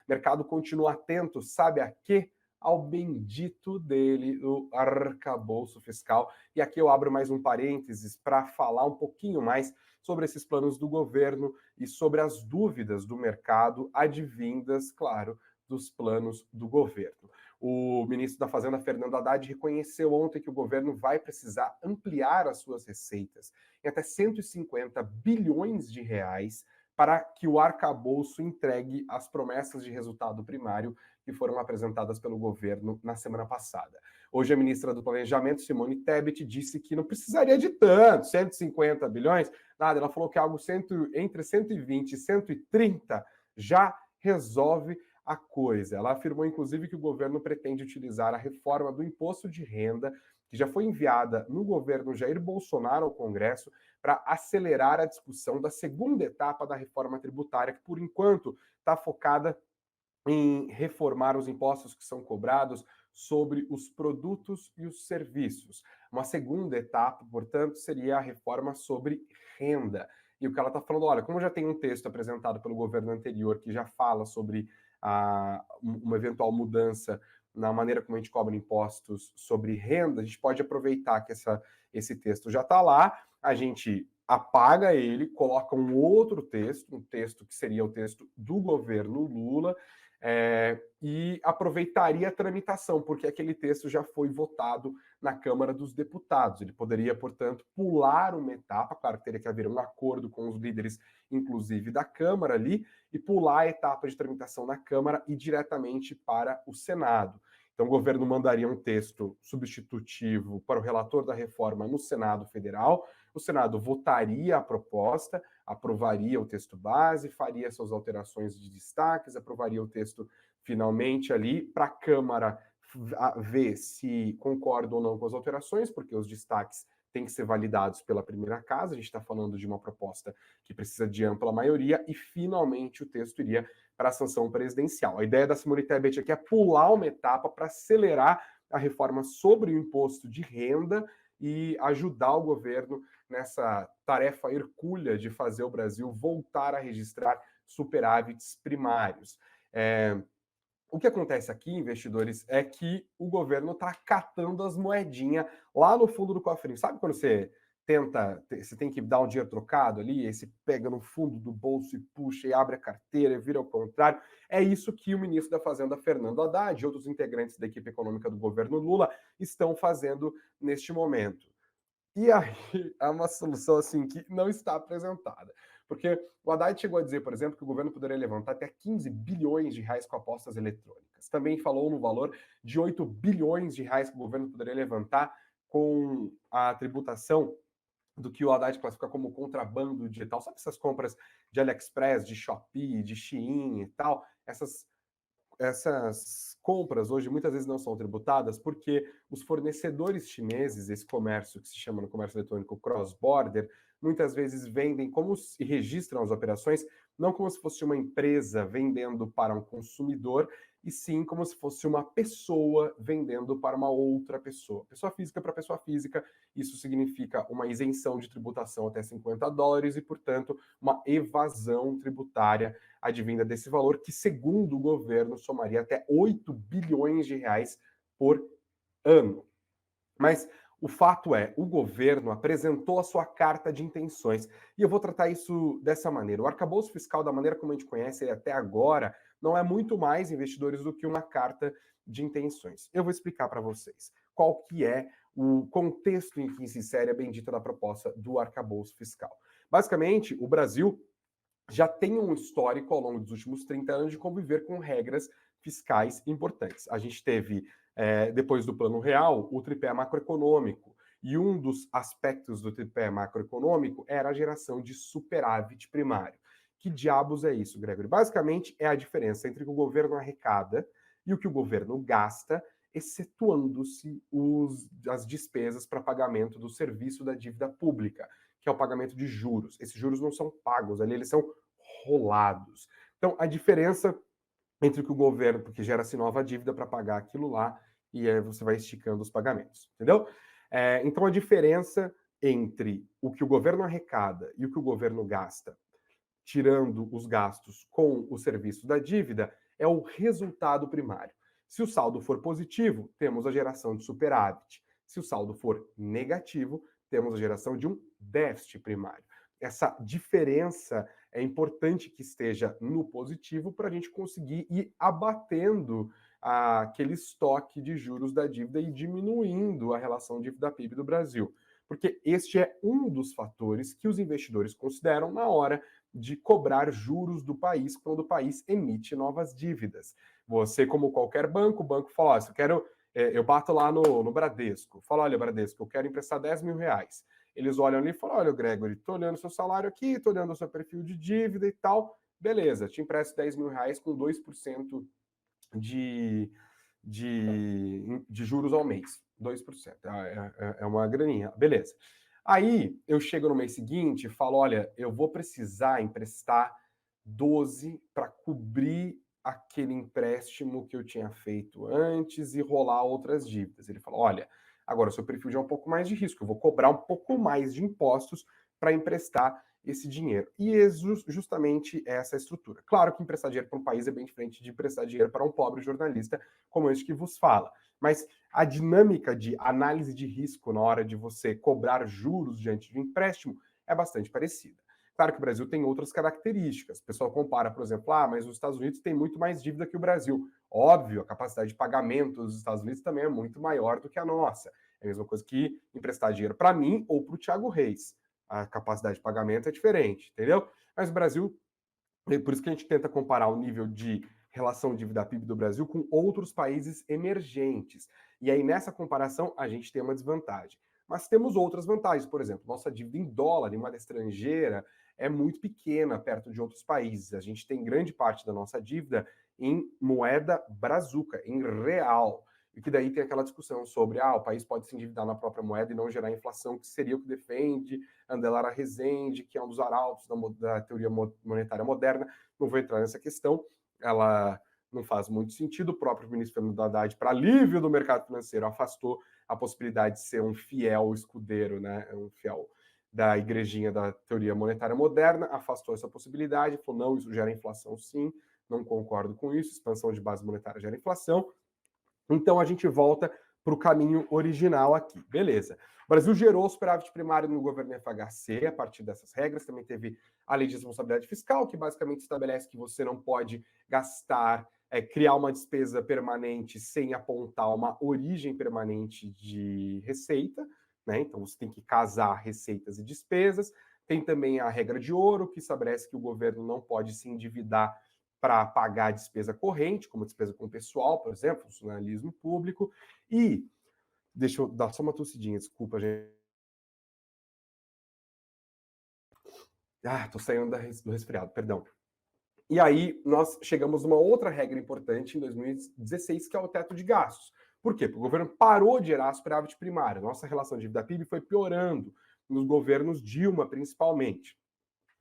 mercado continua atento, sabe a quê? Ao bendito dele, o arcabouço fiscal. E aqui eu abro mais um parênteses para falar um pouquinho mais sobre esses planos do governo e sobre as dúvidas do mercado advindas, claro, dos planos do governo. O ministro da Fazenda, Fernando Haddad, reconheceu ontem que o governo vai precisar ampliar as suas receitas em até 150 bilhões de reais para que o arcabouço entregue as promessas de resultado primário que foram apresentadas pelo governo na semana passada. Hoje, a ministra do Planejamento, Simone Tebet, disse que não precisaria de tanto, 150 bilhões, nada. Ela falou que algo entre 120 e 130 já resolve a coisa. Ela afirmou, inclusive, que o governo pretende utilizar a reforma do imposto de renda, que já foi enviada no governo Jair Bolsonaro ao Congresso, para acelerar a discussão da segunda etapa da reforma tributária, que, por enquanto, está focada em reformar os impostos que são cobrados sobre os produtos e os serviços. Uma segunda etapa, portanto, seria a reforma sobre renda. E o que ela está falando, olha, como já tem um texto apresentado pelo governo anterior que já fala sobre uma eventual mudança na maneira como a gente cobra impostos sobre renda, a gente pode aproveitar que esse texto já está lá, a gente apaga ele, coloca um outro texto, um texto que seria o texto do governo Lula, e aproveitaria a tramitação, porque aquele texto já foi votado na Câmara dos Deputados. Ele poderia, portanto, pular uma etapa, claro que teria que haver um acordo com os líderes, inclusive da Câmara ali, e pular a etapa de tramitação na Câmara e diretamente para o Senado. Então, o governo mandaria um texto substitutivo para o relator da reforma no Senado Federal, o Senado votaria a proposta, aprovaria o texto base, faria suas alterações de destaques, aprovaria o texto finalmente ali, para a Câmara ver se concorda ou não com as alterações, porque os destaques têm que ser validados pela primeira casa, a gente está falando de uma proposta que precisa de ampla maioria, e finalmente o texto iria para a sanção presidencial. A ideia da Simone Tebet aqui é pular uma etapa para acelerar a reforma sobre o imposto de renda e ajudar o governo nessa tarefa hercúlea de fazer o Brasil voltar a registrar superávites primários. O que acontece aqui, investidores, é que o governo está catando as moedinhas lá no fundo do cofrinho. Sabe quando você você tem que dar um dinheiro trocado ali, aí você pega no fundo do bolso e puxa e abre a carteira e vira ao contrário? É isso que o ministro da Fazenda, Fernando Haddad, e outros integrantes da equipe econômica do governo Lula estão fazendo neste momento. E aí há uma solução assim que não está apresentada. Porque o Haddad chegou a dizer, por exemplo, que o governo poderia levantar até 15 bilhões de reais com apostas eletrônicas. Também falou no valor de 8 bilhões de reais que o governo poderia levantar com a tributação do que o Haddad classifica como contrabando digital. Sabe essas compras de AliExpress, de Shopee, de Shein e tal? Essas compras hoje muitas vezes não são tributadas porque os fornecedores chineses, esse comércio que se chama no comércio eletrônico cross-border, muitas vezes vendem como se registram as operações, não como se fosse uma empresa vendendo para um consumidor, e sim como se fosse uma pessoa vendendo para uma outra pessoa. Pessoa física para pessoa física, isso significa uma isenção de tributação até US$ 50 e, portanto, uma evasão tributária advinda desse valor, que, segundo o governo, somaria até 8 bilhões de reais por ano. Mas o fato é, o governo apresentou a sua carta de intenções, e eu vou tratar isso dessa maneira. O arcabouço fiscal, da maneira como a gente conhece ele até agora, não é muito mais, investidores, do que uma carta de intenções. Eu vou explicar para vocês qual que é o contexto em que se insere a bendita da proposta do arcabouço fiscal. Basicamente, o Brasil já tem um histórico ao longo dos últimos 30 anos de conviver com regras fiscais importantes. A gente teve, depois do Plano Real, o tripé macroeconômico, e um dos aspectos do tripé macroeconômico era a geração de superávit primário. Que diabos é isso, Gregory? Basicamente, é a diferença entre o que o governo arrecada e o que o governo gasta, excetuando-se as despesas para pagamento do serviço da dívida pública, que é o pagamento de juros. Esses juros não são pagos ali, eles são rolados. Então, a diferença entre o que o governo, porque gera-se nova dívida para pagar aquilo lá, e aí você vai esticando os pagamentos, entendeu? Então, a diferença entre o que o governo arrecada e o que o governo gasta, tirando os gastos com o serviço da dívida, é o resultado primário. Se o saldo for positivo, temos a geração de superávit. Se o saldo for negativo, temos a geração de um déficit primário. Essa diferença é importante que esteja no positivo para a gente conseguir ir abatendo aquele estoque de juros da dívida e diminuindo a relação dívida-PIB do Brasil. Porque este é um dos fatores que os investidores consideram na hora de cobrar juros do país quando o país emite novas dívidas. Você, como qualquer banco, o banco fala: oh, se eu quero, eu bato lá no Bradesco, falo: olha, Bradesco, eu quero emprestar 10 mil reais. Eles olham ali e falam: olha, Gregory, tô olhando seu salário aqui, tô olhando o seu perfil de dívida e tal, beleza, te empresto 10 mil reais com 2% de, de juros ao mês. 2%. É uma graninha. Beleza. Aí eu chego no mês seguinte e falo: olha, eu vou precisar emprestar 12 para cobrir aquele empréstimo que eu tinha feito antes e rolar outras dívidas. Ele fala: olha, agora o seu perfil já é um pouco mais de risco, eu vou cobrar um pouco mais de impostos para emprestar esse dinheiro. E é justamente essa estrutura. Claro que emprestar dinheiro para um país é bem diferente de emprestar dinheiro para um pobre jornalista como este que vos fala. Mas a dinâmica de análise de risco na hora de você cobrar juros diante de um empréstimo é bastante parecida. Claro que o Brasil tem outras características. O pessoal compara, por exemplo, mas os Estados Unidos têm muito mais dívida que o Brasil. Óbvio, a capacidade de pagamento dos Estados Unidos também é muito maior do que a nossa. É a mesma coisa que emprestar dinheiro para mim ou para o Thiago Reis. A capacidade de pagamento é diferente, entendeu? Mas o Brasil, por isso que a gente tenta comparar o nível de relação dívida-PIB do Brasil com outros países emergentes. E aí, nessa comparação, a gente tem uma desvantagem. Mas temos outras vantagens, por exemplo, nossa dívida em dólar, em moeda estrangeira, é muito pequena perto de outros países. A gente tem grande parte da nossa dívida em moeda brazuca, em real. E que daí tem aquela discussão sobre o país pode se endividar na própria moeda e não gerar inflação, que seria o que defende Andelara Rezende, que é um dos arautos da teoria monetária moderna. Não vou entrar nessa questão, ela não faz muito sentido. O próprio ministro Fernando Haddad, para alívio do mercado financeiro, afastou a possibilidade de ser um fiel escudeiro, né, um fiel da igrejinha da teoria monetária moderna, afastou essa possibilidade, falou: não, isso gera inflação sim, não concordo com isso, expansão de base monetária gera inflação. Então a gente volta para o caminho original aqui. Beleza. O Brasil gerou superávit primário no governo FHC a partir dessas regras. Também teve a lei de responsabilidade fiscal, que basicamente estabelece que você não pode gastar, criar uma despesa permanente sem apontar uma origem permanente de receita, né? Então você tem que casar receitas e despesas. Tem também a regra de ouro, que estabelece que o governo não pode se endividar para pagar a despesa corrente, como despesa com o pessoal, por exemplo, funcionalismo público. E, deixa eu dar só uma tossidinha, desculpa, gente. Tô saindo do resfriado, perdão. E aí, nós chegamos numa outra regra importante em 2016, que é o teto de gastos. Por quê? Porque o governo parou de gerar superávit primário. Nossa relação de dívida-PIB foi piorando, nos governos Dilma, principalmente.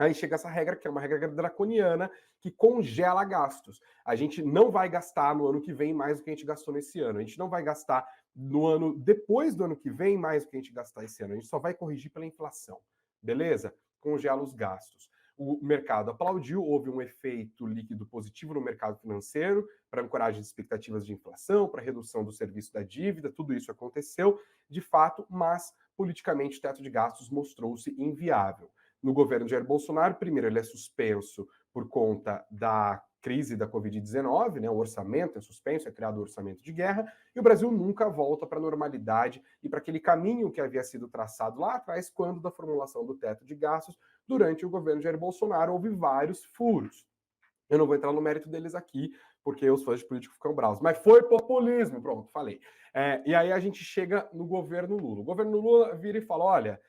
Aí chega essa regra, que é uma regra draconiana, que congela gastos. A gente não vai gastar no ano que vem mais do que a gente gastou nesse ano. A gente não vai gastar no ano depois do ano que vem mais do que a gente gastar esse ano. A gente só vai corrigir pela inflação. Beleza? Congela os gastos. O mercado aplaudiu, houve um efeito líquido positivo no mercado financeiro para ancoragem de expectativas de inflação, para redução do serviço da dívida, tudo isso aconteceu de fato, mas politicamente o teto de gastos mostrou-se inviável. No governo de Jair Bolsonaro, primeiro, ele é suspenso por conta da crise da Covid-19, né? O orçamento é suspenso, é criado o orçamento de guerra, e o Brasil nunca volta para a normalidade e para aquele caminho que havia sido traçado lá atrás, quando da formulação do teto de gastos, durante o governo de Jair Bolsonaro, houve vários furos. Eu não vou entrar no mérito deles aqui, porque os fãs de político ficam bravos. Mas foi populismo, pronto, falei. E aí a gente chega no governo Lula. O governo Lula vira e fala: olha,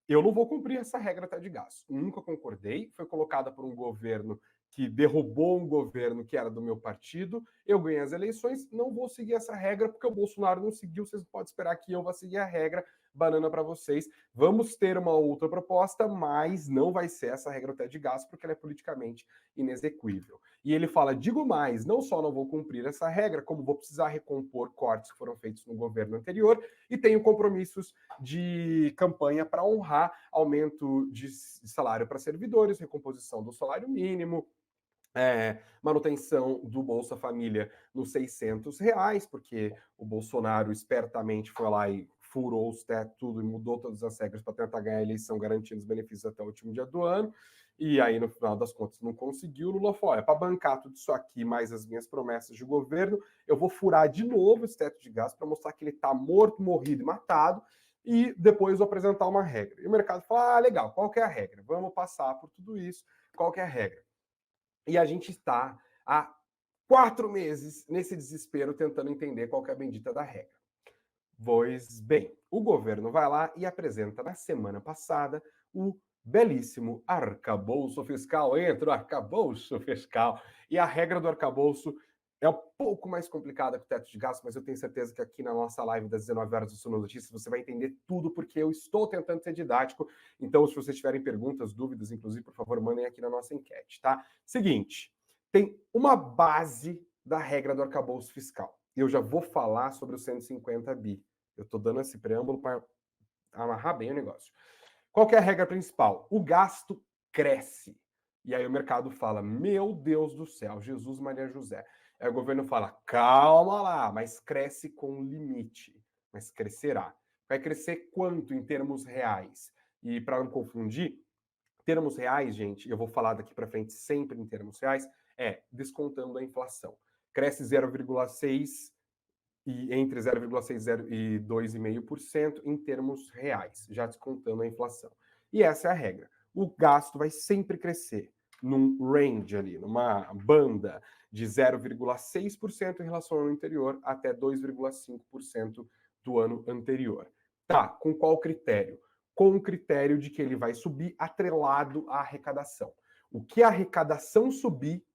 eu não vou cumprir essa regra até de gasto. Nunca concordei, foi colocada por um governo que derrubou um governo que era do meu partido. Eu ganhei as eleições, não vou seguir essa regra porque o Bolsonaro não seguiu. Vocês podem esperar que eu vá seguir a regra. Banana para vocês. Vamos ter uma outra proposta, mas não vai ser essa regra até de gasto porque ela é politicamente inexequível. E ele fala: digo mais, não só não vou cumprir essa regra, como vou precisar recompor cortes que foram feitos no governo anterior e tenho compromissos de campanha para honrar aumento de salário para servidores, recomposição do salário mínimo, Manutenção do Bolsa Família nos R$ 600, porque o Bolsonaro espertamente foi lá e furou os tetos tudo e mudou todas as regras para tentar ganhar a eleição, garantindo os benefícios até o último dia do ano. E aí, no final das contas, não conseguiu. O Lula falou: é para bancar tudo isso aqui, mais as minhas promessas de governo, eu vou furar de novo esse teto de gastos para mostrar que ele está morto, morrido e matado, e depois vou apresentar uma regra. E o mercado fala: ah, legal, qual que é a regra? Vamos passar por tudo isso, qual que é a regra? E a gente está há 4 meses nesse desespero tentando entender qual que é a bendita da regra. Pois bem, o governo vai lá e apresenta na semana passada o belíssimo arcabouço fiscal. Entra o arcabouço fiscal. E a regra do arcabouço é um pouco mais complicada que o teto de gastos, mas eu tenho certeza que aqui na nossa live das 19 horas do Suno Notícias você vai entender tudo, porque eu estou tentando ser didático. Então, se vocês tiverem perguntas, dúvidas, inclusive, por favor, mandem aqui na nossa enquete, tá? Seguinte, tem uma base da regra do arcabouço fiscal. Eu já vou falar sobre os 150 bi. Eu estou dando esse preâmbulo para amarrar bem o negócio. Qual que é a regra principal? O gasto cresce. E aí o mercado fala: meu Deus do céu, Jesus Maria José. Aí o governo fala: calma lá, mas cresce com limite. Mas crescerá. Vai crescer quanto em termos reais? E para não confundir, termos reais, gente, eu vou falar daqui para frente sempre em termos reais, descontando a inflação. Cresce 0,6 e entre 0,6 e 2,5% em termos reais, já descontando a inflação. E essa é a regra. O gasto vai sempre crescer num range ali, numa banda de 0,6% em relação ao ano anterior até 2,5% do ano anterior. Tá, com qual critério? Com o critério de que ele vai subir atrelado à arrecadação. O que a arrecadação subir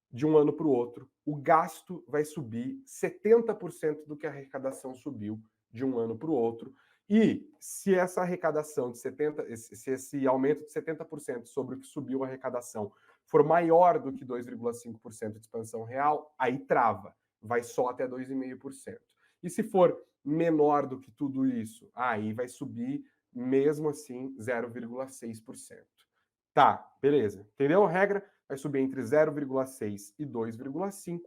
de um ano para o outro, o gasto vai subir 70% do que a arrecadação subiu de um ano para o outro. E se essa arrecadação de 70%, se esse aumento de 70% sobre o que subiu a arrecadação for maior do que 2,5% de expansão real, aí trava, vai só até 2,5%. E se for menor do que tudo isso, aí vai subir mesmo assim 0,6%. Tá, beleza. Entendeu a regra? Vai subir entre 0,6 e 2,5,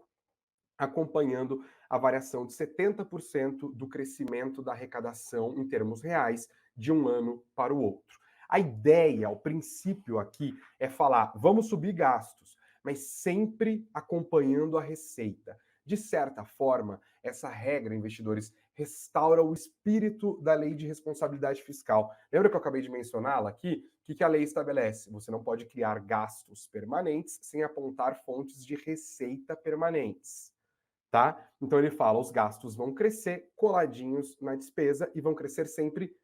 acompanhando a variação de 70% do crescimento da arrecadação em termos reais de um ano para o outro. A ideia, o princípio aqui é falar, vamos subir gastos, mas sempre acompanhando a receita. De certa forma, essa regra, investidores, restaura o espírito da lei de responsabilidade fiscal. Lembra que eu acabei de mencioná-la aqui? O que a lei estabelece? Você não pode criar gastos permanentes sem apontar fontes de receita permanentes. Tá? Então ele fala, os gastos vão crescer coladinhos na despesa e vão crescer sempre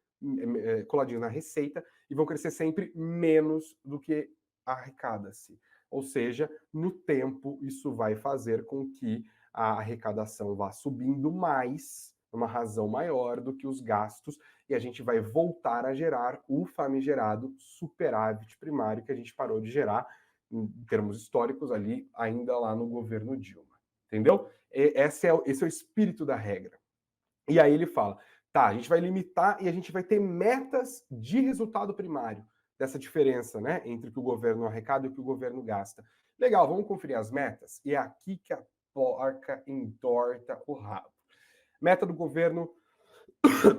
coladinhos na receita e vão crescer sempre menos do que arrecada-se. Ou seja, no tempo isso vai fazer com que a arrecadação vá subindo mais, uma razão maior do que os gastos, e a gente vai voltar a gerar o famigerado superávit primário que a gente parou de gerar em termos históricos ali ainda lá no governo Dilma. Entendeu? Esse é o espírito da regra. E aí ele fala, tá, a gente vai limitar e a gente vai ter metas de resultado primário dessa diferença, né, entre o que o governo arrecada e o que o governo gasta. Legal, vamos conferir as metas? E é aqui que a porca entorta o rabo. Meta do governo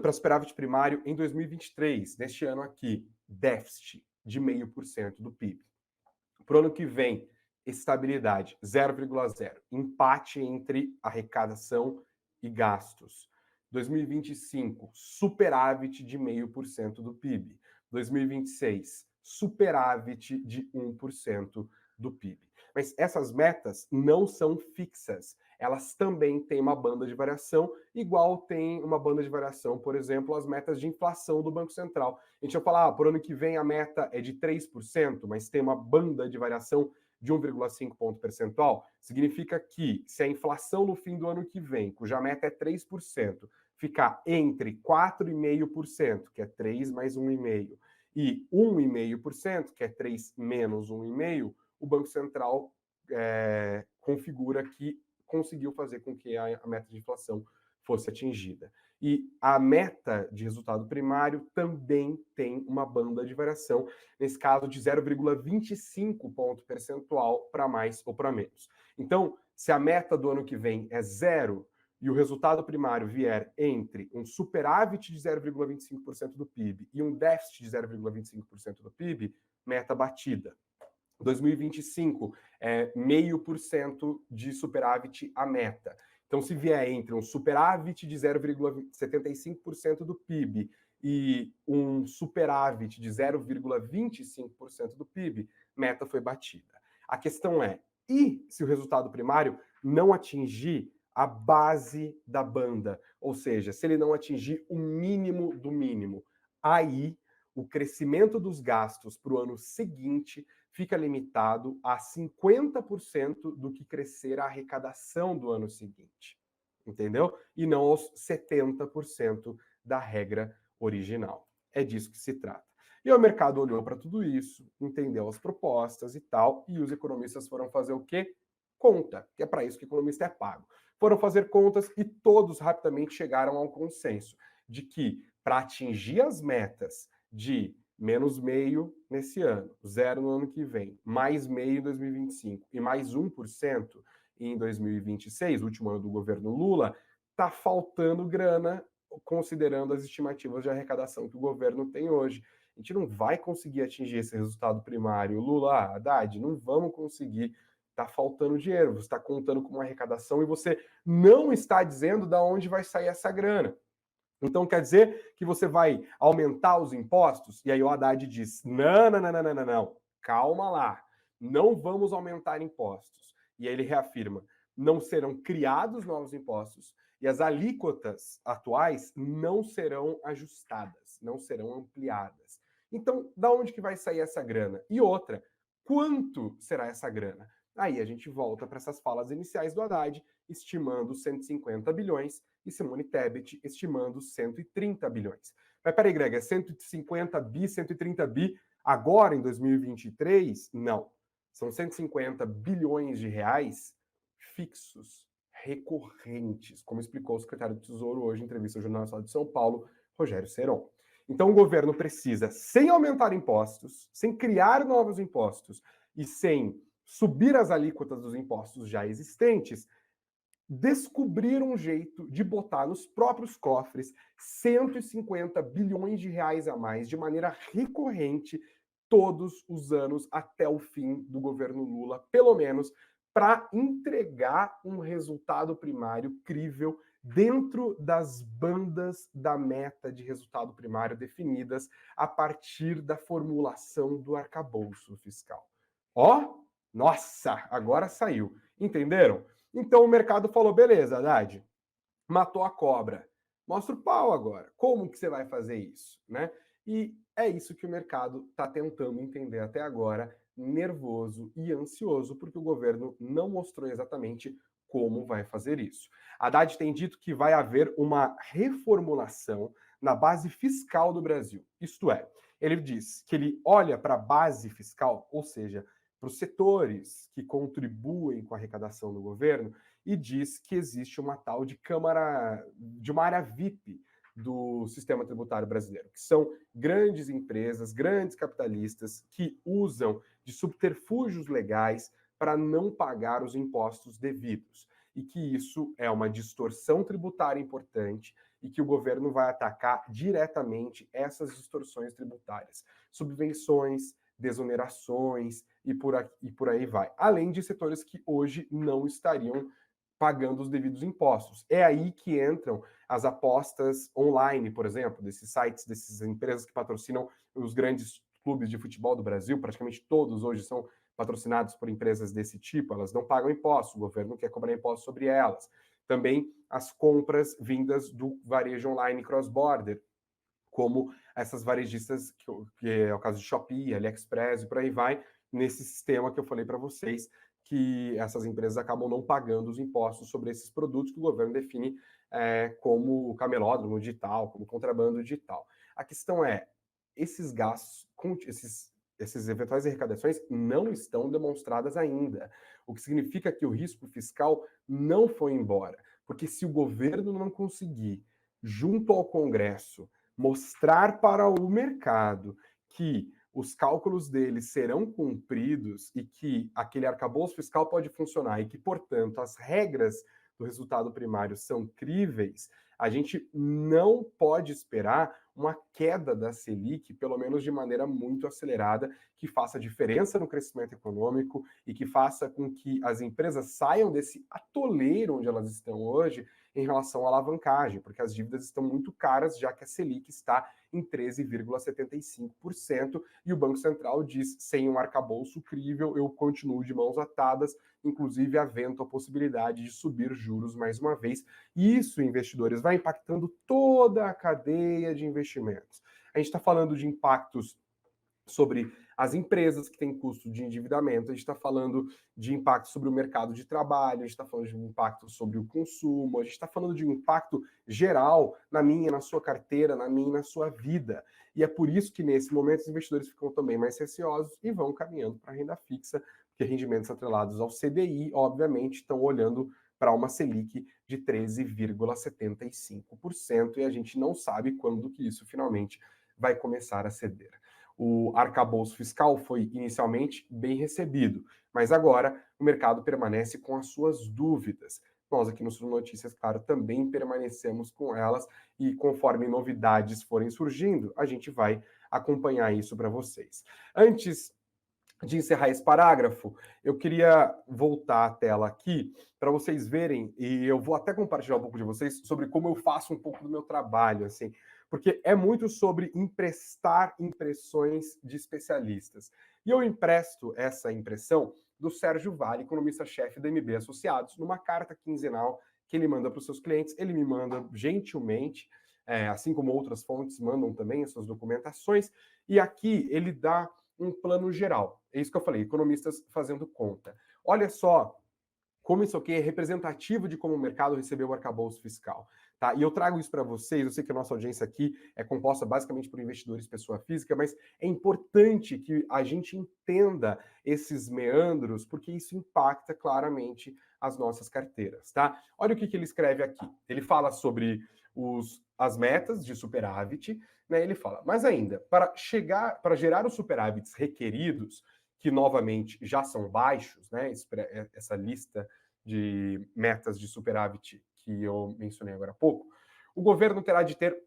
para superávit primário em 2023, neste ano aqui, déficit de 0,5% do PIB. Para o ano que vem, estabilidade 0,0. Empate entre arrecadação e gastos. 2025, superávit de 0,5% do PIB. 2026, superávit de 1% do PIB. Mas essas metas não são fixas. Elas também têm uma banda de variação, igual tem uma banda de variação, por exemplo, as metas de inflação do Banco Central. A gente vai falar, por ano que vem a meta é de 3%, mas tem uma banda de variação de 1,5 ponto percentual. Significa que se a inflação no fim do ano que vem, cuja meta é 3%, ficar entre 4,5%, que é 3 mais 1,5%, e 1,5%, que é 3 menos 1,5%, o Banco Central configura que conseguiu fazer com que a meta de inflação fosse atingida. E a meta de resultado primário também tem uma banda de variação, nesse caso de 0,25 ponto percentual para mais ou para menos. Então, se a meta do ano que vem é zero e o resultado primário vier entre um superávit de 0,25% do PIB e um déficit de 0,25% do PIB, meta batida. 2025 é 0,5% de superávit a meta. Então, se vier entre um superávit de 0,75% do PIB e um superávit de 0,25% do PIB, meta foi batida. A questão é, e se o resultado primário não atingir a base da banda? Ou seja, se ele não atingir o mínimo do mínimo, aí o crescimento dos gastos para o ano seguinte fica limitado a 50% do que crescer a arrecadação do ano seguinte, entendeu? E não aos 70% da regra original. É disso que se trata. E o mercado olhou para tudo isso, entendeu as propostas e tal, e os economistas foram fazer o quê? Conta, que é para isso que o economista é pago. Foram fazer contas e todos rapidamente chegaram ao consenso de que, para atingir as metas de menos meio nesse ano, zero no ano que vem, mais meio em 2025 e mais 1% em 2026, último ano do governo Lula, tá faltando grana considerando as estimativas de arrecadação que o governo tem hoje. A gente não vai conseguir atingir esse resultado primário. Lula, Haddad, não vamos conseguir. Tá faltando dinheiro. Você está contando com uma arrecadação e você não está dizendo de onde vai sair essa grana. Então quer dizer que você vai aumentar os impostos? E aí o Haddad diz: não, não, não, não, não, não, calma lá, não vamos aumentar impostos. E aí ele reafirma: não serão criados novos impostos e as alíquotas atuais não serão ajustadas, não serão ampliadas. Então, da onde que vai sair essa grana? E outra, quanto será essa grana? Aí a gente volta para essas falas iniciais do Haddad, estimando 150 bilhões, e Simone Tebet estimando 130 bilhões. Mas peraí, Greg, é 150 bi, 130 bi agora em 2023? Não. São 150 bilhões de reais fixos, recorrentes, como explicou o secretário do Tesouro hoje em entrevista ao Jornal Nacional de São Paulo, Rogério Seron. Então o governo precisa, sem aumentar impostos, sem criar novos impostos e sem subir as alíquotas dos impostos já existentes, descobrir um jeito de botar nos próprios cofres 150 bilhões de reais a mais de maneira recorrente todos os anos até o fim do governo Lula, pelo menos para entregar um resultado primário crível dentro das bandas da meta de resultado primário definidas a partir da formulação do arcabouço fiscal. Ó, nossa, agora saiu. Entenderam? Então o mercado falou: beleza, Haddad, matou a cobra. Mostra o pau agora. Como que você vai fazer isso, né? E é isso que o mercado está tentando entender até agora, nervoso e ansioso, porque o governo não mostrou exatamente como vai fazer isso. Haddad tem dito que vai haver uma reformulação na base fiscal do Brasil. Isto é, ele diz que ele olha para a base fiscal, ou seja, para os setores que contribuem com a arrecadação do governo, e diz que existe uma tal de Câmara, de uma área VIP do sistema tributário brasileiro, que são grandes empresas, grandes capitalistas que usam de subterfúgios legais para não pagar os impostos devidos. E que isso é uma distorção tributária importante e que o governo vai atacar diretamente essas distorções tributárias. Subvenções, desonerações e por aí vai. Além de setores que hoje não estariam pagando os devidos impostos. É aí que entram as apostas online, por exemplo, desses sites, dessas empresas que patrocinam os grandes clubes de futebol do Brasil. Praticamente todos hoje são patrocinados por empresas desse tipo. Elas não pagam impostos, o governo quer cobrar impostos sobre elas. Também as compras vindas do varejo online cross-border, como essas varejistas, que é o caso de Shopee, AliExpress e por aí vai, nesse sistema que eu falei para vocês, que essas empresas acabam não pagando os impostos sobre esses produtos que o governo define como camelódromo digital, como contrabando digital. A questão é, esses gastos, esses eventuais arrecadações não estão demonstradas ainda, o que significa que o risco fiscal não foi embora, porque se o governo não conseguir junto ao Congresso, mostrar para o mercado que os cálculos deles serão cumpridos e que aquele arcabouço fiscal pode funcionar e que, portanto, as regras do resultado primário são críveis, a gente não pode esperar uma queda da Selic, pelo menos de maneira muito acelerada, que faça diferença no crescimento econômico e que faça com que as empresas saiam desse atoleiro onde elas estão hoje em relação à alavancagem, porque as dívidas estão muito caras, já que a Selic está em 13,75%, e o Banco Central diz, sem um arcabouço crível, eu continuo de mãos atadas, inclusive havendo a possibilidade de subir juros mais uma vez. E isso, investidores, vai impactando toda a cadeia de investimentos. A gente está falando de impactos sobre as empresas que têm custo de endividamento, a gente está falando de impacto sobre o mercado de trabalho, a gente está falando de um impacto sobre o consumo, a gente está falando de um impacto geral na minha, na sua carteira, na minha e na sua vida. E é por isso que, nesse momento, os investidores ficam também mais receosos e vão caminhando para a renda fixa, porque rendimentos atrelados ao CDI, obviamente, estão olhando para uma Selic de 13,75%, e a gente não sabe quando que isso finalmente vai começar a ceder. O arcabouço fiscal foi inicialmente bem recebido, mas agora o mercado permanece com as suas dúvidas. Nós aqui no Sul Notícias, claro, também permanecemos com elas e conforme novidades forem surgindo, a gente vai acompanhar isso para vocês. Antes de encerrar esse parágrafo, eu queria voltar à tela aqui para vocês verem, e eu vou até compartilhar um pouco de vocês sobre como eu faço um pouco do meu trabalho, assim, porque é muito sobre emprestar impressões de especialistas. E eu empresto essa impressão do Sérgio Vale, economista-chefe da MB Associados, numa carta quinzenal que ele manda para os seus clientes. Ele me manda gentilmente, assim como outras fontes mandam também essas documentações, e aqui ele dá um plano geral. É isso que eu falei, economistas fazendo conta. Olha só como isso aqui é representativo de como o mercado recebeu o arcabouço fiscal. Tá? E eu trago isso para vocês, eu sei que a nossa audiência aqui é composta basicamente por investidores pessoa física, mas é importante que a gente entenda esses meandros, porque isso impacta claramente as nossas carteiras. Tá? Olha o que ele escreve aqui. Ele fala sobre as metas de superávit, né? Ele fala, mas ainda, para gerar os superávites requeridos, que novamente já são baixos, né? Essa lista de metas de superávit que eu mencionei agora há pouco, o governo terá de ter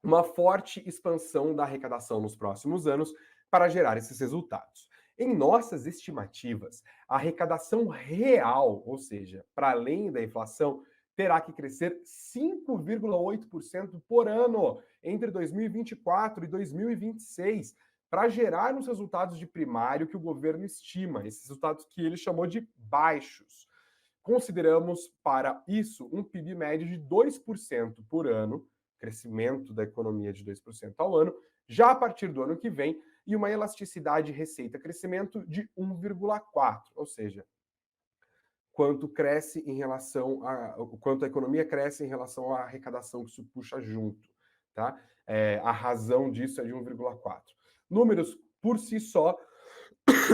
uma forte expansão da arrecadação nos próximos anos para gerar esses resultados. Em nossas estimativas, a arrecadação real, ou seja, para além da inflação, terá que crescer 5,8% por ano entre 2024 e 2026 para gerar os resultados de primário que o governo estima, esses resultados que ele chamou de baixos. Consideramos para isso um PIB médio de 2% por ano, crescimento da economia de 2% ao ano, já a partir do ano que vem, e uma elasticidade receita-crescimento de 1,4, ou seja, quanto cresce em relação a quanto a economia cresce em relação à arrecadação que isso puxa junto, tá? A razão disso é de 1,4. Números por si só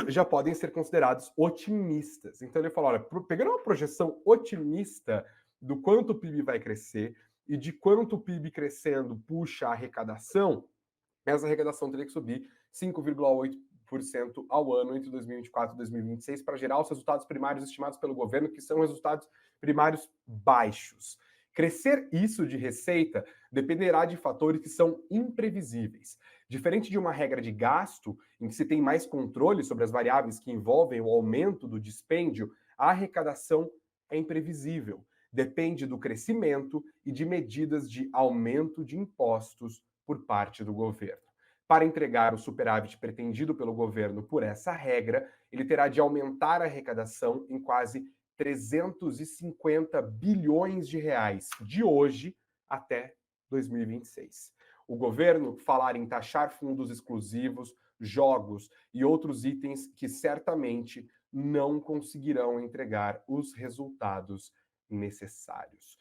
já podem ser considerados otimistas. Então ele fala, olha, pegando uma projeção otimista do quanto o PIB vai crescer e de quanto o PIB crescendo puxa a arrecadação, essa arrecadação teria que subir 5,8% ao ano entre 2024 e 2026 para gerar os resultados primários estimados pelo governo, que são resultados primários baixos. Crescer isso de receita dependerá de fatores que são imprevisíveis. Diferente de uma regra de gasto, em que se tem mais controle sobre as variáveis que envolvem o aumento do dispêndio, a arrecadação é imprevisível. Depende do crescimento e de medidas de aumento de impostos por parte do governo. Para entregar o superávit pretendido pelo governo por essa regra, ele terá de aumentar a arrecadação em quase 350 bilhões de reais de hoje até 2026. O governo falar em taxar fundos exclusivos, jogos e outros itens que certamente não conseguirão entregar os resultados necessários.